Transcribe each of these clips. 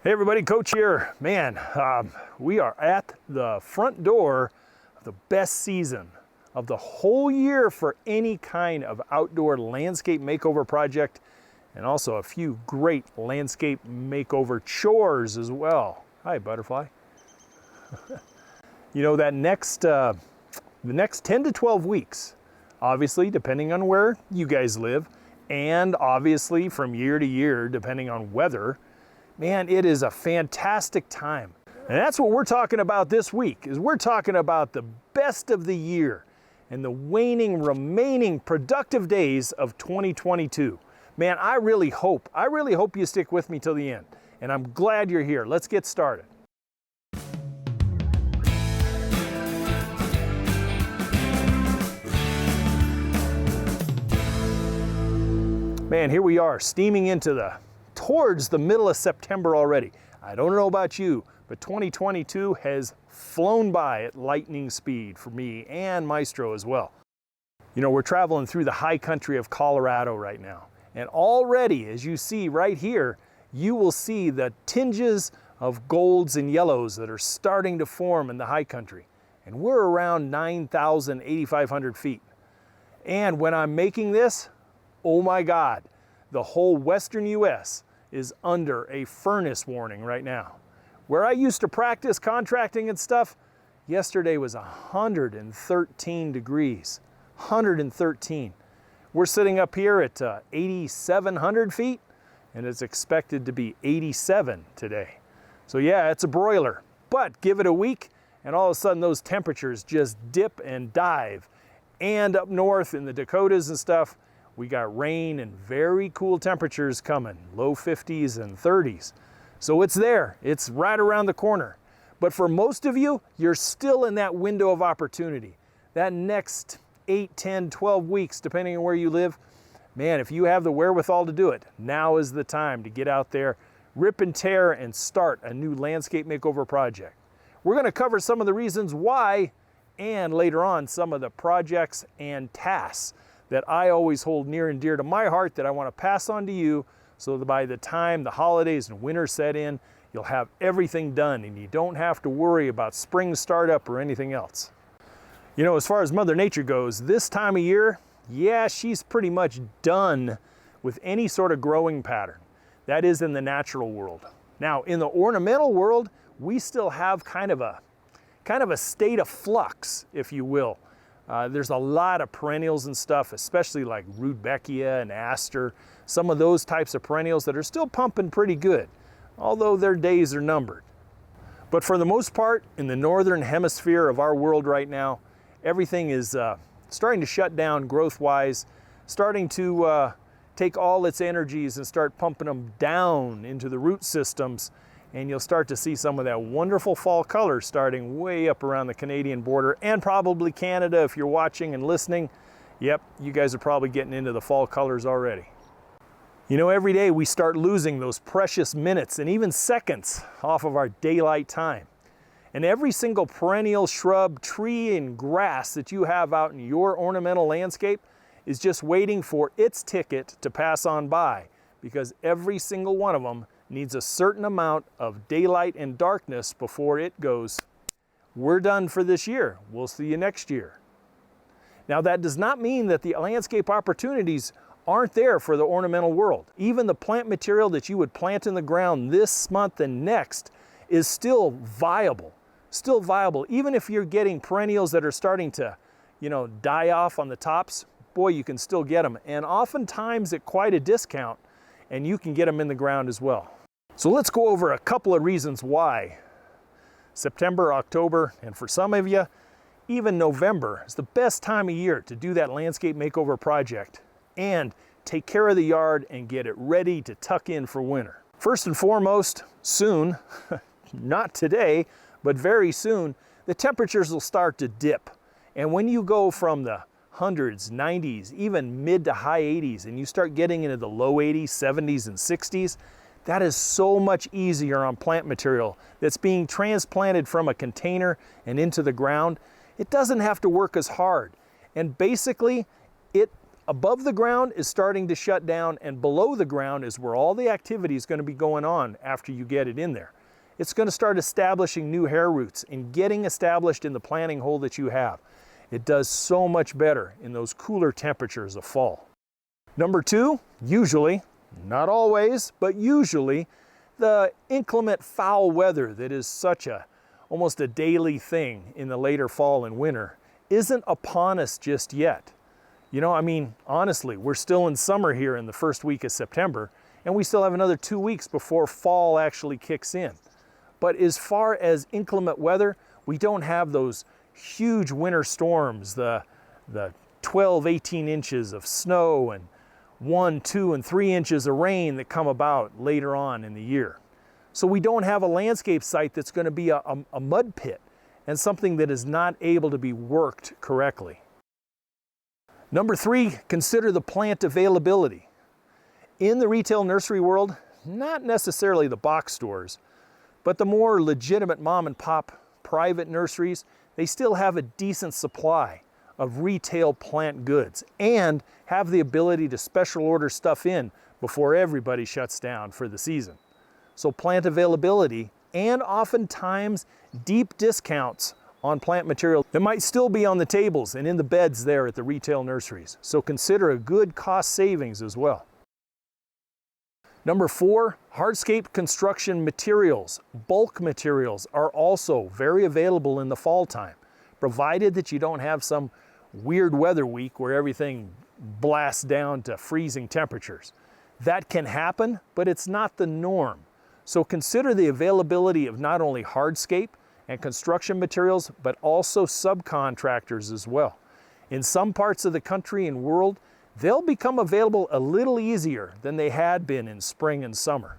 Hey everybody, Coach here. Man, we are at the front door of the best season of the whole year for any kind of outdoor landscape makeover project, and also a few great landscape makeover chores as well. Hi, butterfly. You know, the next 10 to 12 weeks, obviously, depending on where you guys live, and obviously from year to year, depending on weather, man, it is a fantastic time. And that's what we're talking about this week, is we're talking about the best of the year and the waning remaining productive days of 2022. Man, I really hope you stick with me till the end. And I'm glad you're here. Let's get started. Man, here we are, steaming into towards the middle of September already. I don't know about you, but 2022 has flown by at lightning speed for me and Maestro as well. You know, we're traveling through the high country of Colorado right now. And already, as you see right here, you will see the tinges of golds and yellows that are starting to form in the high country. And we're around 9,000, 8,500 feet. And when I'm making this, oh my God, the whole western US is under a furnace warning right now. Where I used to practice contracting and stuff, yesterday was 113 degrees, 113. We're sitting up here at 8,700 feet, and it's expected to be 87 today. So yeah, it's a broiler, but give it a week, and all of a sudden those temperatures just dip and dive. And up north in the Dakotas and stuff, we got rain and very cool temperatures coming, low 50s and 30s. So it's there, it's right around the corner. But for most of you, you're still in that window of opportunity. That next 8, 10, 12 weeks, depending on where you live, man, if you have the wherewithal to do it, now is the time to get out there, rip and tear, and start a new landscape makeover project. We're gonna cover some of the reasons why, and later on, some of the projects and tasks that I always hold near and dear to my heart that I want to pass on to you, so that by the time the holidays and winter set in, you'll have everything done and you don't have to worry about spring startup or anything else. You know, as far as Mother Nature goes, this time of year, yeah, she's pretty much done with any sort of growing pattern. That is in the natural world. Now, in the ornamental world, we still have kind of a state of flux, if you will. There's a lot of perennials and stuff, especially like rudbeckia and aster, some of those types of perennials that are still pumping pretty good, although their days are numbered. But for the most part, in the northern hemisphere of our world right now, everything is starting to shut down growth-wise, starting to take all its energies and start pumping them down into the root systems, and you'll start to see some of that wonderful fall color starting way up around the Canadian border, and probably Canada if you're watching and listening. Yep, you guys are probably getting into the fall colors already. You know, every day we start losing those precious minutes and even seconds off of our daylight time. And every single perennial shrub, tree, and grass that you have out in your ornamental landscape is just waiting for its ticket to pass on by, because every single one of them needs a certain amount of daylight and darkness before it goes, we're done for this year, we'll see you next year. Now, that does not mean that the landscape opportunities aren't there for the ornamental world. Even the plant material that you would plant in the ground this month and next is still viable, even if you're getting perennials that are starting to, you know, die off on the tops. Boy, you can still get them, and oftentimes at quite a discount, and you can get them in the ground as well. So let's go over a couple of reasons why September, October, and for some of you, even November is the best time of year to do that landscape makeover project and take care of the yard and get it ready to tuck in for winter. First and foremost, soon, not today, but very soon, the temperatures will start to dip. And when you go from the hundreds, 90s, even mid to high 80s, and you start getting into the low 80s, 70s, and 60s, that is so much easier on plant material that's being transplanted from a container and into the ground. It doesn't have to work as hard. And basically, it above the ground is starting to shut down, and below the ground is where all the activity is going to be going on after you get it in there. It's going to start establishing new hair roots and getting established in the planting hole that you have. It does so much better in those cooler temperatures of fall. Number two, usually, not always, but usually, the inclement foul weather that is such almost a daily thing in the later fall and winter isn't upon us just yet. You know, I mean, honestly, we're still in summer here in the first week of September, and we still have another 2 weeks before fall actually kicks in. But as far as inclement weather, we don't have those huge winter storms, the 12, 18 inches of snow and 1, 2, and 3 inches of rain that come about later on in the year. So we don't have a landscape site that's going to be a mud pit and something that is not able to be worked correctly. Number three, consider the plant availability. In the retail nursery world, not necessarily the box stores, but the more legitimate mom and pop private nurseries, they still have a decent supply of retail plant goods and have the ability to special order stuff in before everybody shuts down for the season. So plant availability and oftentimes deep discounts on plant material that might still be on the tables and in the beds there at the retail nurseries. So consider a good cost savings as well. Number four, hardscape construction materials. Bulk materials are also very available in the fall time, provided that you don't have some weird weather week where everything blasts down to freezing temperatures. That can happen, but it's not the norm. So consider the availability of not only hardscape and construction materials, but also subcontractors as well. In some parts of the country and world, they'll become available a little easier than they had been in spring and summer.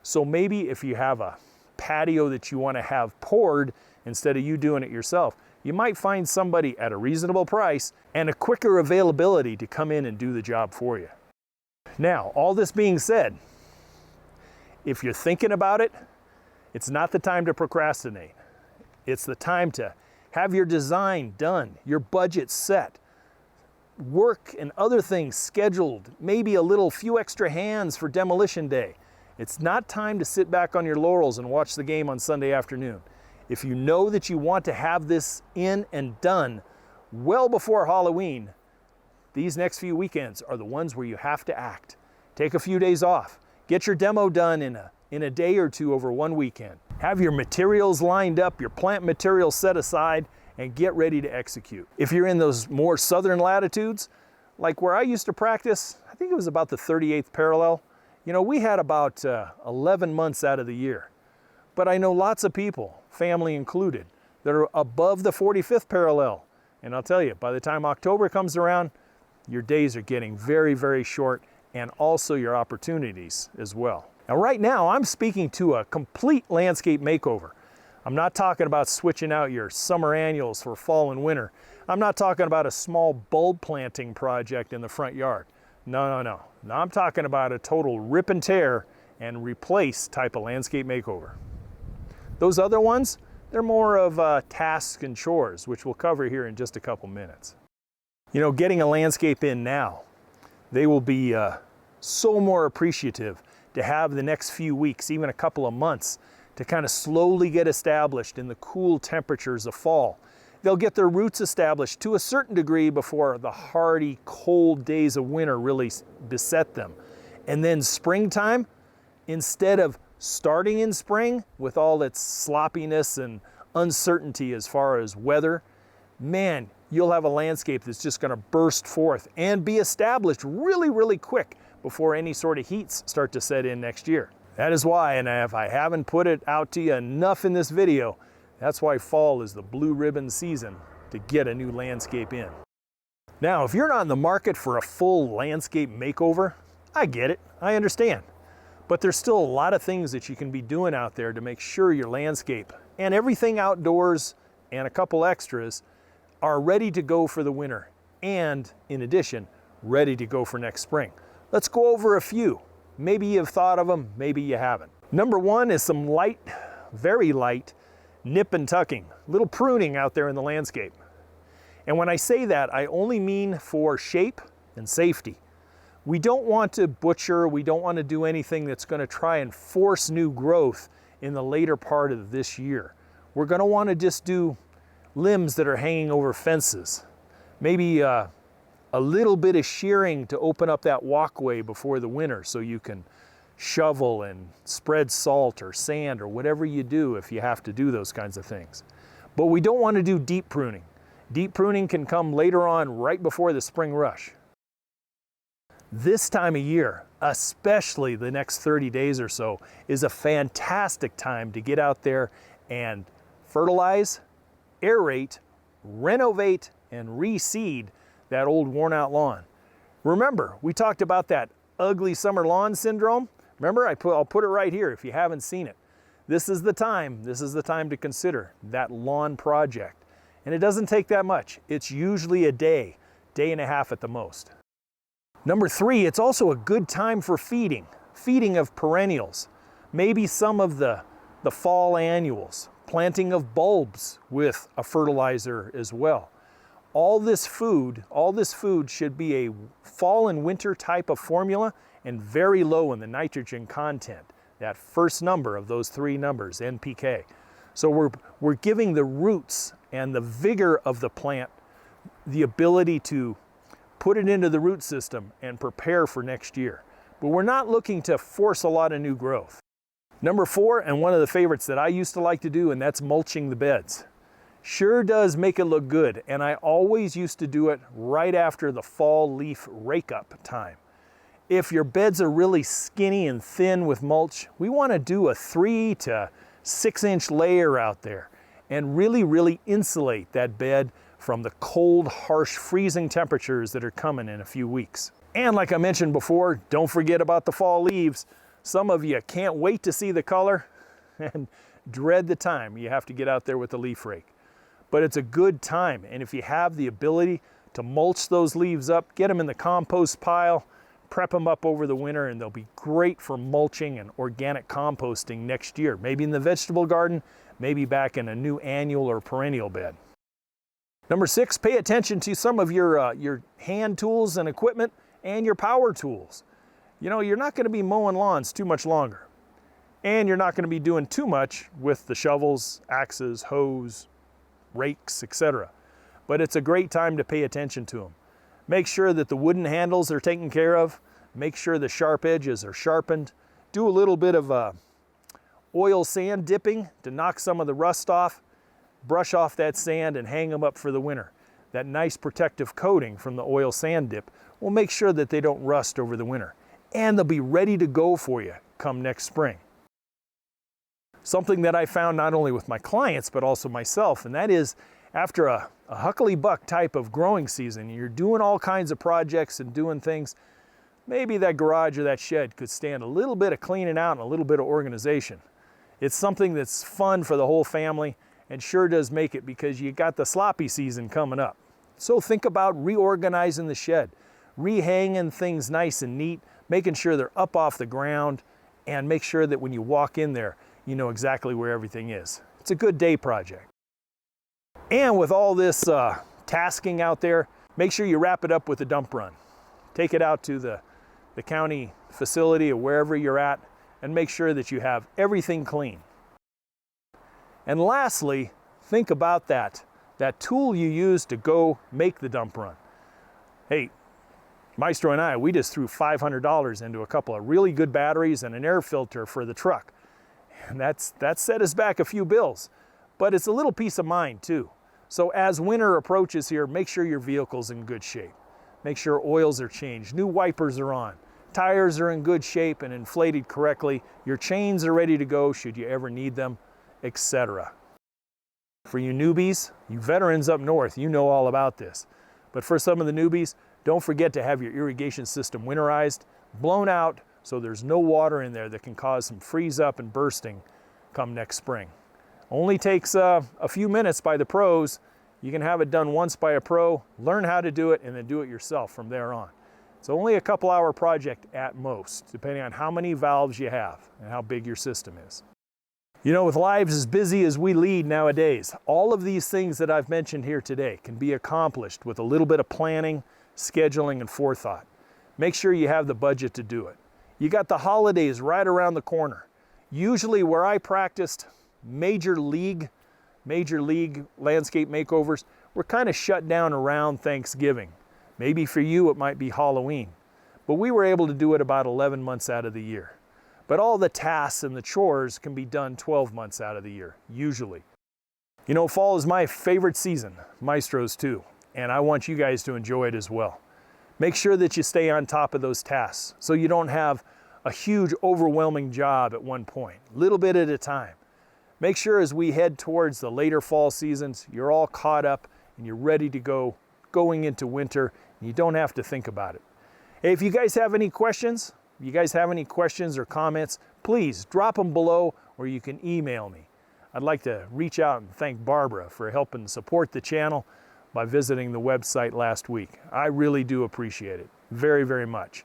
So maybe if you have a patio that you want to have poured instead of you doing it yourself, you might find somebody at a reasonable price and a quicker availability to come in and do the job for you. Now, all this being said, if you're thinking about it, it's not the time to procrastinate. It's the time to have your design done, your budget set, work and other things scheduled, maybe a few extra hands for demolition day. It's not time to sit back on your laurels and watch the game on Sunday afternoon. If you know that you want to have this in and done well before Halloween, these next few weekends are the ones where you have to act. Take a few days off. Get your demo done in a day or two over one weekend. Have your materials lined up, your plant materials set aside, and get ready to execute. If you're in those more southern latitudes, like where I used to practice, I think it was about the 38th parallel, you know, we had about 11 months out of the year. But I know lots of people, family included, that are above the 45th parallel. And I'll tell you, by the time October comes around, your days are getting very, very short, and also your opportunities as well. Now right now, I'm speaking to a complete landscape makeover. I'm not talking about switching out your summer annuals for fall and winter. I'm not talking about a small bulb planting project in the front yard. No. Now I'm talking about a total rip and tear and replace type of landscape makeover. Those other ones, they're more of tasks and chores, which we'll cover here in just a couple minutes. You know, getting a landscape in now, they will be so more appreciative to have the next few weeks, even a couple of months, to kind of slowly get established in the cool temperatures of fall. They'll get their roots established to a certain degree before the hardy, cold days of winter really beset them. And then springtime, instead of starting in spring with all its sloppiness and uncertainty as far as weather, man, you'll have a landscape that's just going to burst forth and be established really, really quick before any sort of heats start to set in next year. That is why, and if I haven't put it out to you enough in this video, that's why fall is the blue ribbon season to get a new landscape in. Now, if you're not in the market for a full landscape makeover, I get it, I understand. But there's still a lot of things that you can be doing out there to make sure your landscape and everything outdoors and a couple extras are ready to go for the winter, and in addition, ready to go for next spring. Let's go over a few. Maybe you've thought of them, maybe you haven't. Number one is some light, very light, nip and tucking, little pruning out there in the landscape. And when I say that, I only mean for shape and safety. We don't want to butcher, we don't want to do anything that's going to try and force new growth in the later part of this year. We're going to want to just do limbs that are hanging over fences. Maybe a little bit of shearing to open up that walkway before the winter so you can shovel and spread salt or sand or whatever you do if you have to do those kinds of things. But we don't want to do deep pruning. Deep pruning can come later on, right before the spring rush. This time of year, especially the next 30 days or so, is a fantastic time to get out there and fertilize, aerate, renovate, and reseed that old worn out lawn. Remember, we talked about that ugly summer lawn syndrome. Remember, I'll put it right here if you haven't seen it. This is the time to consider that lawn project. And it doesn't take that much. It's usually a day and a half at the most. Number 3, it's also a good time for feeding of perennials. Maybe some of the fall annuals, planting of bulbs with a fertilizer as well. All this food should be a fall and winter type of formula and very low in the nitrogen content, that first number of those 3 numbers, NPK. So we're giving the roots and the vigor of the plant the ability to put it into the root system and prepare for next year. But we're not looking to force a lot of new growth. Number 4, and one of the favorites that I used to like to do, and that's mulching the beds. Sure does make it look good, and I always used to do it right after the fall leaf rake up time. If your beds are really skinny and thin with mulch, we want to do a 3 to 6 inch layer out there and really insulate that bed from the cold, harsh, freezing temperatures that are coming in a few weeks. And like I mentioned before, don't forget about the fall leaves. Some of you can't wait to see the color and dread the time you have to get out there with the leaf rake. But it's a good time, and if you have the ability to mulch those leaves up, get them in the compost pile, prep them up over the winter, and they'll be great for mulching and organic composting next year. Maybe in the vegetable garden, maybe back in a new annual or perennial bed. Number 6, pay attention to some of your hand tools and equipment and your power tools. You know, you're not going to be mowing lawns too much longer. And you're not going to be doing too much with the shovels, axes, hoes, rakes, etc. But it's a great time to pay attention to them. Make sure that the wooden handles are taken care of. Make sure the sharp edges are sharpened. Do a little bit of oil sand dipping to knock some of the rust off. Brush off that sand and hang them up for the winter. That nice protective coating from the oil sand dip will make sure that they don't rust over the winter. And they'll be ready to go for you come next spring. Something that I found not only with my clients but also myself, and that is after a huckly-buck type of growing season, you're doing all kinds of projects and doing things, maybe that garage or that shed could stand a little bit of cleaning out and a little bit of organization. It's something that's fun for the whole family and sure does make it because you got the sloppy season coming up. So think about reorganizing the shed, rehanging things nice and neat, making sure they're up off the ground, and make sure that when you walk in there, you know exactly where everything is. It's a good day project. And with all this tasking out there, make sure you wrap it up with a dump run. Take it out to the county facility or wherever you're at and make sure that you have everything clean. And lastly, think about that tool you use to go make the dump run. Hey, Maestro and I, we just threw $500 into a couple of really good batteries and an air filter for the truck. And that set us back a few bills, but it's a little peace of mind too. So as winter approaches here, make sure your vehicle's in good shape. Make sure oils are changed, new wipers are on, tires are in good shape and inflated correctly, your chains are ready to go should you ever need them, etc. For you newbies, you veterans up north, you know all about this. But for some of the newbies, don't forget to have your irrigation system winterized, blown out, so there's no water in there that can cause some freeze up and bursting come next spring. Only takes a few minutes by the pros. You can have it done once by a pro, learn how to do it, and then do it yourself from there on. It's only a couple-hour project at most, depending on how many valves you have and how big your system is. You know, with lives as busy as we lead nowadays, all of these things that I've mentioned here today can be accomplished with a little bit of planning, scheduling, and forethought. Make sure you have the budget to do it. You got the holidays right around the corner. Usually where I practiced major league landscape makeovers, we're kind of shut down around Thanksgiving. Maybe for you it might be Halloween. But we were able to do it about 11 months out of the year. But all the tasks and the chores can be done 12 months out of the year, usually. You know, fall is my favorite season, Maestro's too, and I want you guys to enjoy it as well. Make sure that you stay on top of those tasks so you don't have a huge overwhelming job at one point, little bit at a time. Make sure as we head towards the later fall seasons, you're all caught up and you're ready to go going into winter, and you don't have to think about it. Hey, if you guys have any questions, or comments, please drop them below, or you can email me. I'd like to reach out and thank Barbara for helping support the channel by visiting the website last week. I really do appreciate it very, very much.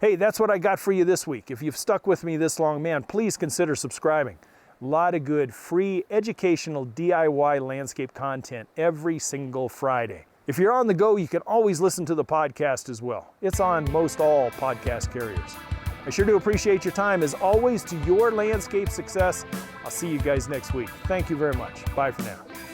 Hey, that's what I got for you this week. If you've stuck with me this long, man, please consider subscribing. A lot of good free educational DIY landscape content every single Friday. If you're on the go, you can always listen to the podcast as well. It's on most all podcast carriers. I sure do appreciate your time. As always, to your landscape success. I'll see you guys next week. Thank you very much. Bye for now.